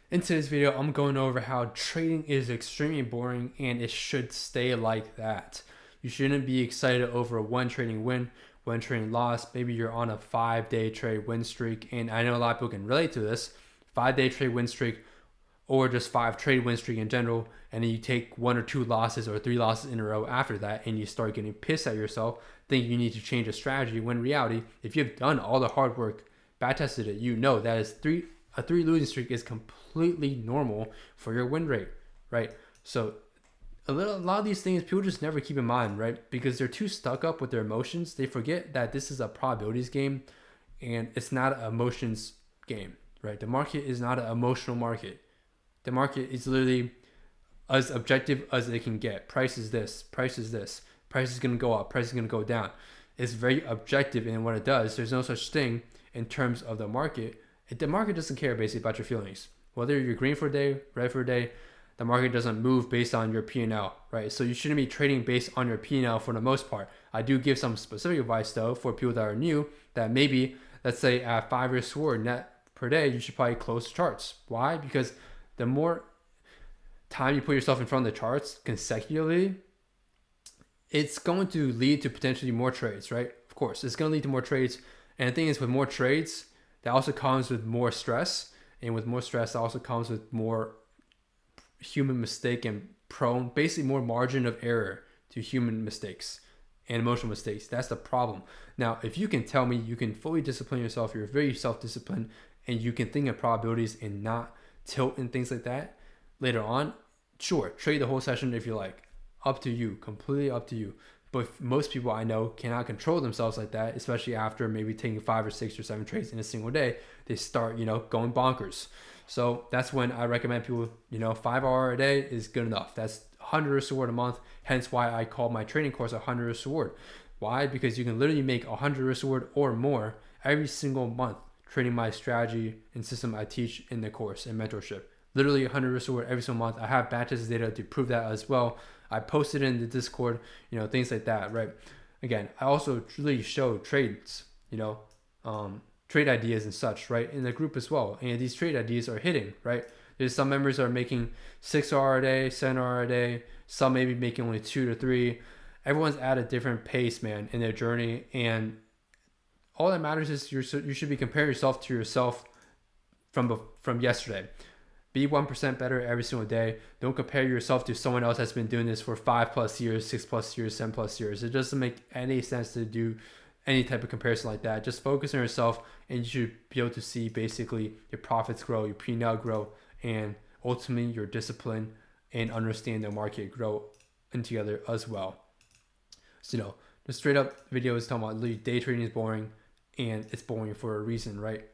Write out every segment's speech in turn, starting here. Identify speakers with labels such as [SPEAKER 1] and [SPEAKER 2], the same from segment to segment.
[SPEAKER 1] In today's video, I'm going over how trading is extremely boring and it should stay like that. You shouldn't be excited over one trading win, one trading loss. Maybe you're on a 5-day trade win streak, and I know a lot of people can relate to this. 5-day trade win streak, or just 5 trade win streak in general, and then you take 1 or 2 losses or 3 losses in a row after that, and you start getting pissed at yourself, think you need to change a strategy. When in reality, if you've done all the hard work, back tested it, you know that is a 3 losing streak is completely normal for your win rate, right? So a lot of these things people just never keep in mind, right? Because they're too stuck up with their emotions. They forget that this is a probabilities game, and it's not an emotions game, right? The market is not an emotional market. The market is literally as objective as it can get. Price is this, price is this, price is going to go up, price is going to go down. It's very objective in what it does. There's no such thing in terms of the market. The market doesn't care basically about your feelings. Whether you're green for a day, red for a day, the market doesn't move based on your P&L, right? So you shouldn't be trading based on your P&L for the most part. I do give some specific advice though for people that are new, that maybe, let's say at 5-year sword net per day, you should probably close charts. Why? Because the more time you put yourself in front of the charts consecutively, it's going to lead to potentially more trades, right? Of course, it's going to lead to more trades. And the thing is, with more trades, that also comes with more stress. And with more stress, that also comes with more human mistake and basically more margin of error to human mistakes and emotional mistakes. That's the problem. Now, if you can tell me you can fully discipline yourself, you're very self-disciplined, and you can think of probabilities and not tilt and things like that later on, sure, trade the whole session if you like. Up to you, completely up to you. But most people I know cannot control themselves like that, especially after maybe taking 5 or 6 or 7 trades in a single day. They start, going bonkers. So that's when I recommend people, 5 hour a day is good enough. That's 100 sword a month. Hence why I call my training course 100 sword. Why? Because you can literally make 100 sword or more every single month training my strategy and system I teach in the course and mentorship. Literally 100 sword every single month. I have batches data to prove that as well. I posted in the Discord, things like that, right? Again, I also really show trades, trade ideas and such, right, in the group as well. And these trade ideas are hitting, right? There's some members are making 6 hour a day, 7 hour a day. Some maybe making only 2 to 3. Everyone's at a different pace, man, in their journey. And all that matters is you should be comparing yourself to yourself from yesterday. Be 1% better every single day. Don't compare yourself to someone else that's been doing this for 5+ years, 6+ years, 7+ years. It doesn't make any sense to do any type of comparison like that. Just focus on yourself, and you should be able to see basically your profits grow, your P&L grow, and ultimately your discipline and understand the market grow in together as well. So, the straight up video is talking about day trading is boring, and it's boring for a reason, right?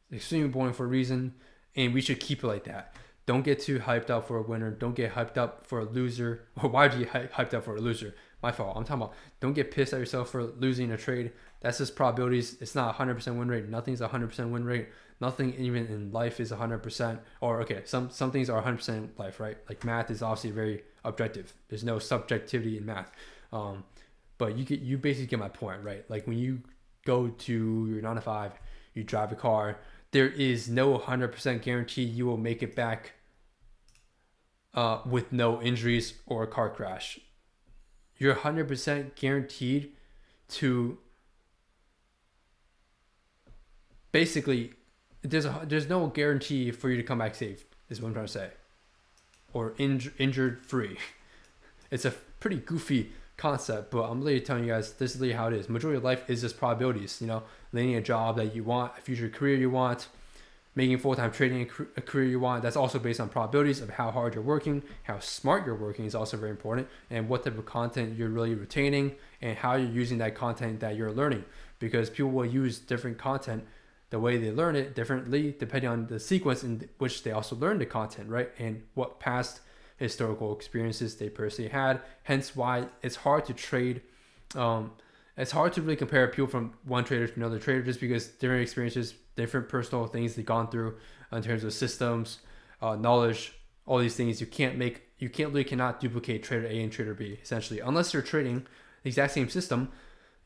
[SPEAKER 1] It's extremely boring for a reason. And we should keep it like that. Don't get too hyped up for a winner. Don't get hyped up for a loser. Or why do you hyped up for a loser? My fault. I'm talking about don't get pissed at yourself for losing a trade. That's just probabilities. It's not 100% win rate. Nothing's 100% win rate. Nothing even in life is 100%. Or okay, some things are 100% in life, right? Like math is obviously very objective. There's no subjectivity in math. But you basically get my point, right? Like when you go to your 9 to 5, you drive a car, there is no 100% guarantee you will make it back with no injuries or a car crash. You're 100% guaranteed to basically, there's no guarantee for you to come back safe, is what I'm trying to say, or injured free. It's a pretty goofy concept, but I'm literally telling you guys this is literally how it is. Majority of life is just probabilities, landing a job that you want, a future career you want, making full-time trading a career you want. That's also based on probabilities of how hard you're working, how smart you're working is also very important, and what type of content you're really retaining and how you're using that content that you're learning, because people will use different content the way they learn it differently depending on the sequence in which they also learn the content, right? And what past historical experiences they personally had. Hence why it's hard to trade. It's hard to really compare people from one trader to another trader, just because different experiences, different personal things they've gone through in terms of systems, knowledge, all these things. You cannot duplicate trader A and trader B, essentially, unless you're trading the exact same system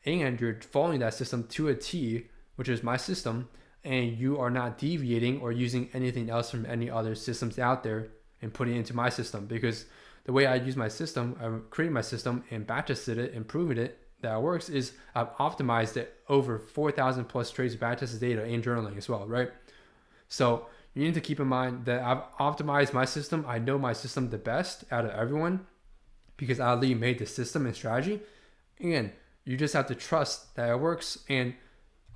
[SPEAKER 1] and you're following that system to a T, which is my system. and you are not deviating or using anything else from any other systems out there and putting it into my system. Because the way I use my system, I created my system and batch tested it and proven it that it works, is I've optimized it over 4,000 plus trades, batch tested data, and journaling as well, right? So you need to keep in mind that I've optimized my system. I know my system the best out of everyone because Ali made the system and strategy, and you just have to trust that it works. And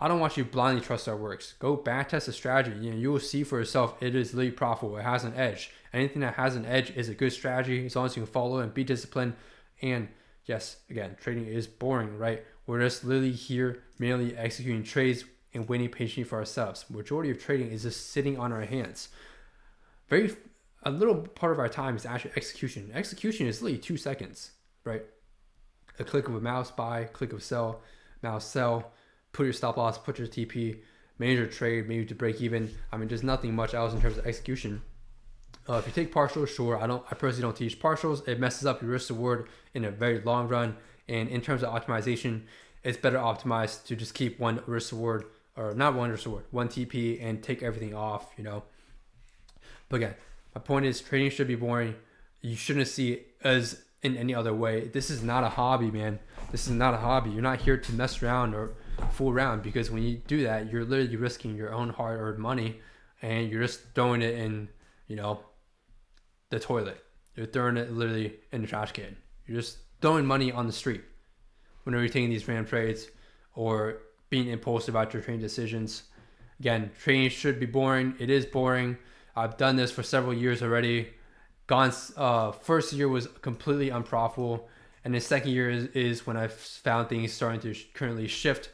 [SPEAKER 1] I don't want you to blindly trust that it works. Go back test the strategy. You will see for yourself it is really profitable. It has an edge. Anything that has an edge is a good strategy as long as you can follow and be disciplined. And yes, again, trading is boring, right? We're just literally here mainly executing trades and waiting patiently for ourselves. Majority of trading is just sitting on our hands. A little part of our time is actually execution. Execution is literally 2 seconds, right? A click of a mouse buy, click of sell, mouse sell, put your stop loss, put your TP, manage your trade, maybe to break even. I mean, there's nothing much else in terms of execution. If you take partials, sure. I personally don't teach partials. It messes up your risk reward in a very long run. And in terms of optimization, it's better optimized to just keep one risk reward, or not one risk reward, one TP, and take everything off, But again, my point is trading should be boring. You shouldn't see it as in any other way. This is not a hobby, man. This is not a hobby. You're not here to mess around or fool around, because when you do that, you're literally risking your own hard-earned money, and you're just throwing it in, the toilet. You're throwing it literally in the trash can. You're just throwing money on the street whenever you're taking these random trades or being impulsive about your trading decisions. Again, trading should be boring. It is boring. I've done this for several years already. First year was completely unprofitable, and the second year is when I found things starting to currently shift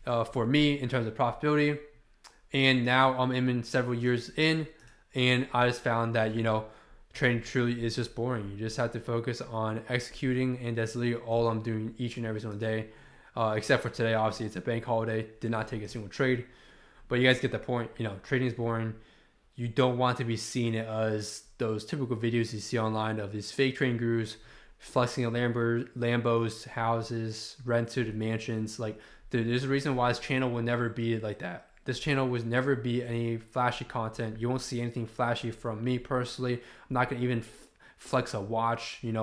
[SPEAKER 1] for me in terms of profitability. And now I'm in several years in, and I just found that trading truly is just boring. You just have to focus on executing, and that's literally all I'm doing each and every single day. Except for today, obviously it's a bank holiday. Did not take a single trade, but you guys get the point. Trading is boring. You don't want to be seen as those typical videos you see online of these fake trading gurus flexing Lambos, houses, rented mansions. Like, dude, there's a reason why this channel will never be like that. This channel will never be any flashy content. You won't see anything flashy from me personally. I'm not going to even flex a watch, I'm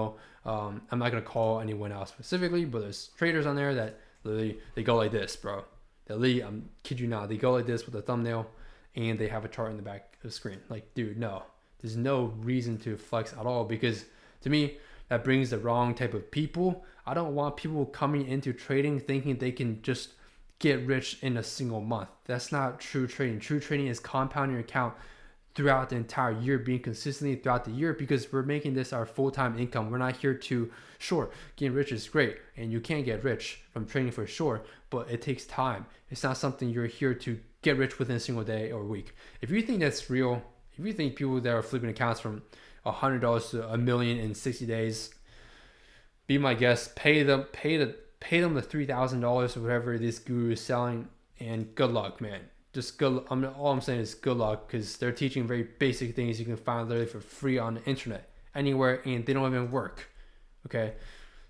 [SPEAKER 1] not going to call anyone out specifically, but there's traders on there that literally, they go like this, bro. They literally, I'm kid you not, they go like this with a thumbnail, and they have a chart in the back of the screen. Like, dude, no. There's no reason to flex at all, because to me, that brings the wrong type of people. I don't want people coming into trading thinking they can just get rich in a single month. That's not true trading. True trading is compounding your account throughout the entire year, being consistently throughout the year, because we're making this our full-time income. We're not here to, sure, getting rich is great, and you can get rich from trading for sure, but it takes time. It's not something you're here to get rich within a single day or week. If you think that's real, if you think people that are flipping accounts from $100 to $1 million in 60 days, be my guest. Pay them the $3,000 or whatever this guru is selling, and good luck, man. Just good. All I'm saying is good luck, because they're teaching very basic things you can find literally for free on the internet anywhere, and they don't even work. Okay,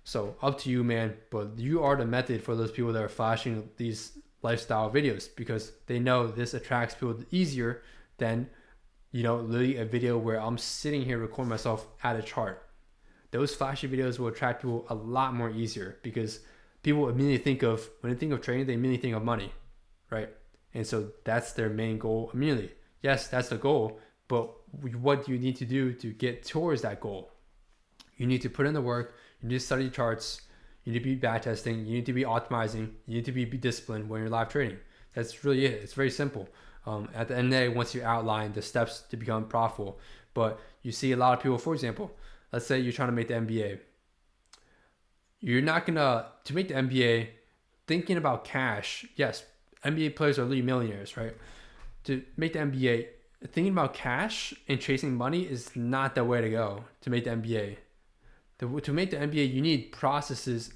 [SPEAKER 1] so up to you, man. But you are the method for those people that are flashing these lifestyle videos, because they know this attracts people easier than literally a video where I'm sitting here recording myself at a chart. Those flashy videos will attract people a lot more easier, because people immediately when they think of trading, they immediately think of money, right? And so that's their main goal immediately. Yes, that's the goal, but what do you need to do to get towards that goal? You need to put in the work. You need to study charts. You need to be backtesting. You need to be optimizing. You need to be disciplined when you're live trading. That's really it. It's very simple. At the end of the day, once you outline the steps to become profitable, but you see a lot of people, for example, let's say you're trying to make the NBA. You're not to make the NBA, thinking about cash. Yes, NBA players are really millionaires, right? To make the NBA, thinking about cash and chasing money is not the way to go to make the NBA. To make the NBA, you need processes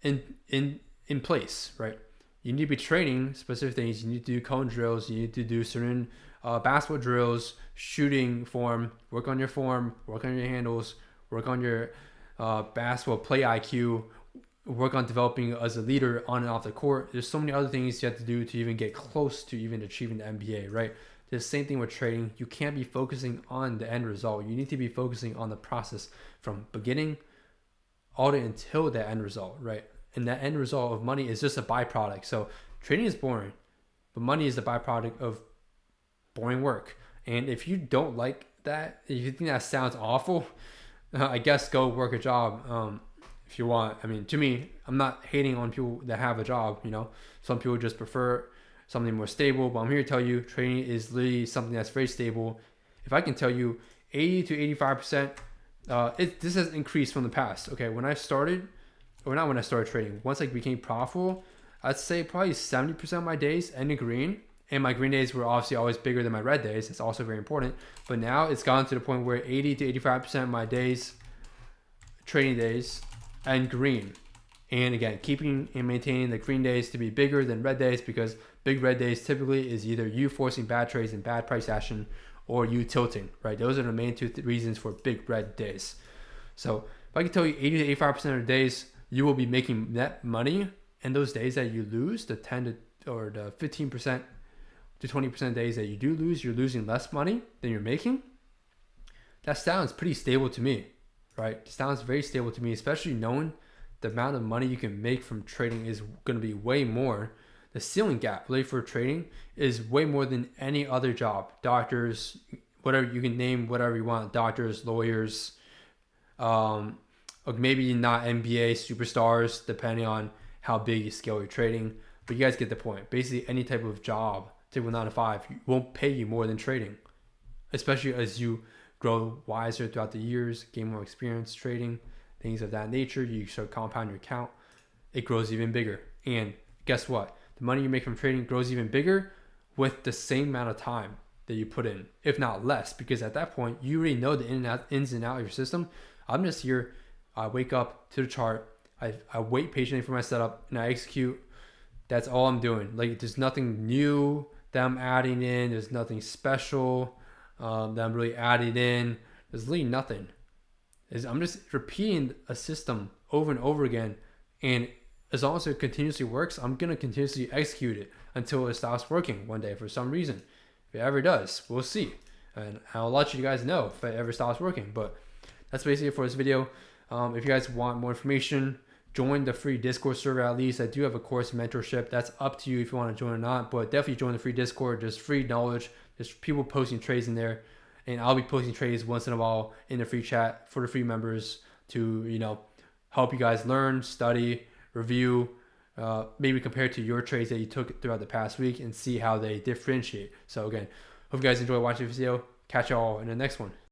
[SPEAKER 1] in place, right? You need to be training specific things. You need to do cone drills. You need to do certain basketball drills, shooting form, work on your handles, work on your basketball play IQ, work on developing as a leader on and off the court. There's so many other things you have to do to even get close to even achieving the NBA, right? The same thing with trading. You can't be focusing on the end result. You need to be focusing on the process from beginning all the way until the end result, right? And that end result of money is just a byproduct. So trading is boring, but money is the byproduct of boring work. And if you don't like that, if you think that sounds awful, I guess go work a job if you want. I mean, to me, I'm not hating on people that have a job. Some people just prefer something more stable. But I'm here to tell you, trading is literally something that's very stable. If I can tell you, 80 to 85%, this has increased from the past. Okay, when I started, or not when I started trading, once I became profitable, I'd say probably 70% of my days ended green. And my green days were obviously always bigger than my red days. That's also very important. But now it's gotten to the point where 80 to 85% of my days, trading days, end green. And again, keeping and maintaining the green days to be bigger than red days, because big red days typically is either you forcing bad trades and bad price action or you tilting, right? Those are the main two reasons for big red days. So if I can tell you 80 to 85% of the days you will be making net money, and those days that you lose, the 10 to or the 15% to 20% of days that you do lose, you're losing less money than you're making. That sounds pretty stable to me, right? It sounds very stable to me, especially knowing the amount of money you can make from trading is going to be way more. The ceiling gap really for trading is way more than any other job. Doctors, whatever you can name, whatever you want. Doctors, lawyers, or maybe not NBA superstars, depending on how big you scale your trading. But you guys get the point. Basically, any type of job, typical 9 to 5, won't pay you more than trading, especially as you grow wiser throughout the years, gain more experience trading, things of that nature. You start compound your account, it grows even bigger. And guess what? The money you make from trading grows even bigger with the same amount of time that you put in, if not less, because at that point you already know the ins and outs of your system. I'm just here. I wake up to the chart. I wait patiently for my setup and I execute. That's all I'm doing. Like, there's nothing new that I'm adding in. There's nothing special that I'm really adding in. There's really nothing. I'm just repeating a system over and over again. And as long as it continuously works, I'm going to continuously execute it until it stops working one day for some reason. If it ever does, we'll see. And I'll let you guys know if it ever stops working. But that's basically it for this video. If you guys want more information, join the free Discord server at least. I do have a course mentorship. That's up to you if you want to join or not. But definitely join the free Discord. There's free knowledge. There's people posting trades in there. And I'll be posting trades once in a while in the free chat for the free members to, help you guys learn, study, review, maybe compare to your trades that you took throughout the past week and see how they differentiate. So again, hope you guys enjoy watching this video. Catch y'all in the next one.